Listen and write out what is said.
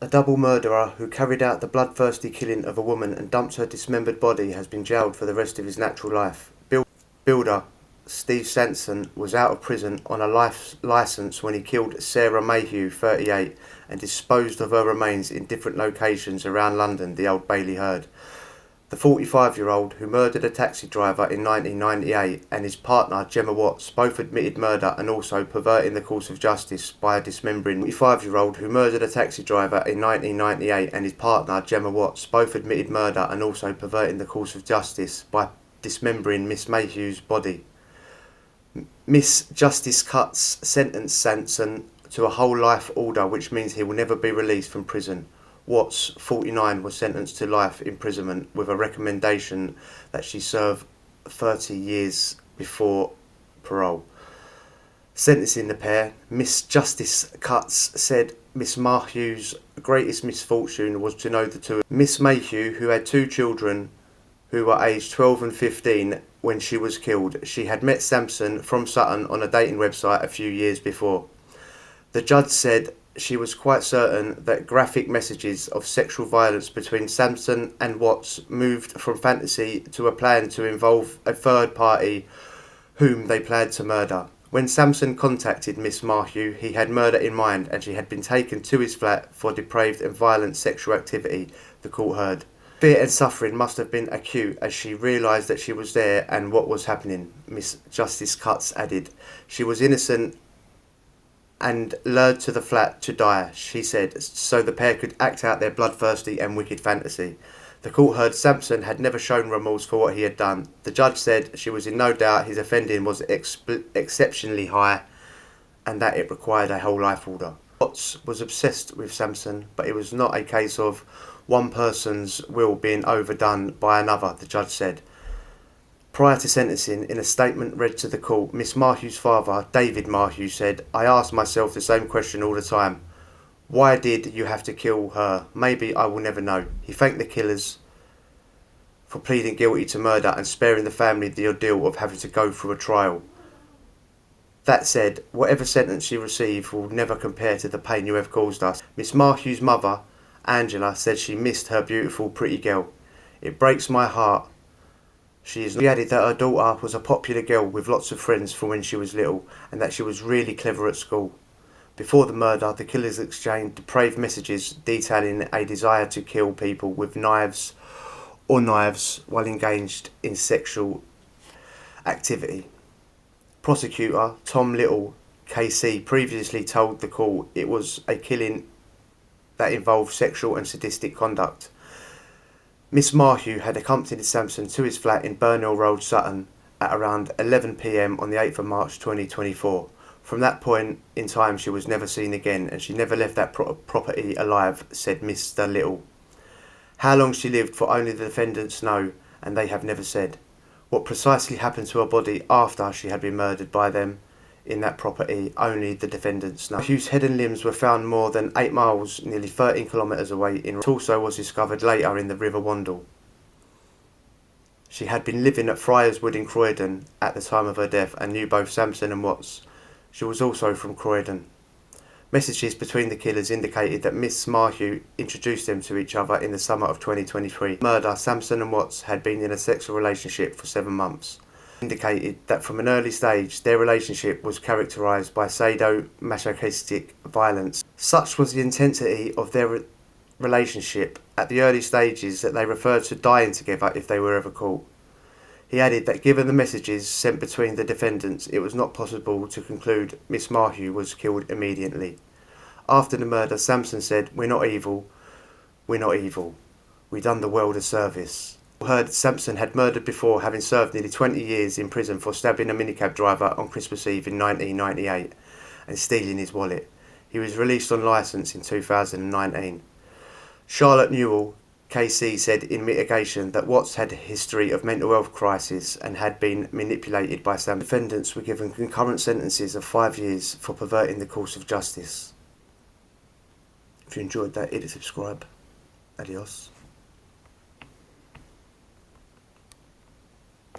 A double murderer who carried out the bloodthirsty killing of a woman and dumped her dismembered body has been jailed for the rest of his natural life. Builder Steve Sansom was out of prison on a life licence when he killed Sarah Mayhew, 38, and disposed of her remains in different locations around London, the Old Bailey Rder. The 45-year-old, who murdered a taxi driver in 1998, and his partner Gemma Watts both admitted murder and also perverting the course of justice by dismembering. The 45-year-old who murdered a taxi driver in 1998 and his partner Gemma Watts both admitted murder and also perverting the course of justice by dismembering Miss Mayhew's body. Miss Justice Cuts sentenced Sansom to a whole life order, which means he will never be released from prison. Watts, 49, was sentenced to life imprisonment with a recommendation that she serve 30 years before parole. Sentencing the pair, Miss Justice Cuts said Miss Mayhew's greatest misfortune was to know the two. Miss Mayhew, who had two children who were aged 12 and 15 when she was killed, she had met Sansom from Sutton on a dating website a few years before. The judge said she was quite certain that graphic messages of sexual violence between Sansom and Watts moved from fantasy to a plan to involve a third party whom they planned to murder. When Sansom contacted Miss Mayhew, he had murder in mind and she had been taken to his flat for depraved and violent sexual activity, the court heard. Fear and suffering must have been acute as she realised that she was there and what was happening, Miss Justice Cuts added. She was innocent and lured to the flat to die, she said, so the pair could act out their bloodthirsty and wicked fantasy. The court heard Sansom had never shown remorse for what he had done. The judge said she was in no doubt his offending was exceptionally high and that it required a whole life order. Watts was obsessed with Sansom, but it was not a case of one person's will being overdone by another, the judge said. Prior to sentencing, in a statement read to the court, Miss Mayhew's father, David Mayhew, said, "I ask myself the same question all the time. Why did you have to kill her? Maybe I will never know." He thanked the killers for pleading guilty to murder and sparing the family the ordeal of having to go through a trial. That said, whatever sentence you receive will never compare to the pain you have caused us. Miss Mayhew's mother, Angela, said she missed her beautiful, pretty girl. "It breaks my heart. She added that her daughter was a popular girl with lots of friends from when she was little and that she was really clever at school. Before the murder, the killers exchanged depraved messages detailing a desire to kill people with knives while engaged in sexual activity. Prosecutor Tom Little, KC, previously told the court it was a killing that involved sexual and sadistic conduct. Miss Mayhew had accompanied Sansom to his flat in Burnell Road, Sutton, at around 11 p.m. on the 8th of March 2024. From that point in time, she was never seen again, and she never left that property alive, said Mr. Little. How long she lived for only the defendants know, and they have never said. What precisely happened to her body after she had been murdered by them in that property, only the defendants know. Hugh's head and limbs were found more than 8 miles, nearly 13 kilometres away. It also was discovered later in the River Wandle. She had been living at Friars Wood in Croydon at the time of her death and knew both Sansom and Watts. She was also from Croydon. Messages between the killers indicated that Miss Mayhew introduced them to each other in the summer of 2023. Murder, Sansom and Watts had been in a sexual relationship for 7 months. Indicated that from an early stage their relationship was characterised by sadomasochistic violence. Such was the intensity of their relationship at the early stages that they referred to dying together if they were ever caught. He added that given the messages sent between the defendants, it was not possible to conclude Miss Mayhew was killed immediately. After the murder, Sansom said, "We're not evil. We're not evil. We done the world a service." Heard Sansom had murdered before, having served nearly 20 years in prison for stabbing a minicab driver on Christmas Eve in 1998 and stealing his wallet. He was released on licence in 2019. Charlotte Newell, KC, said in mitigation that Watts had a history of mental health crisis and had been manipulated by Sansom. Defendants were given concurrent sentences of 5 years for perverting the course of justice. If you enjoyed that, hit subscribe. Adios.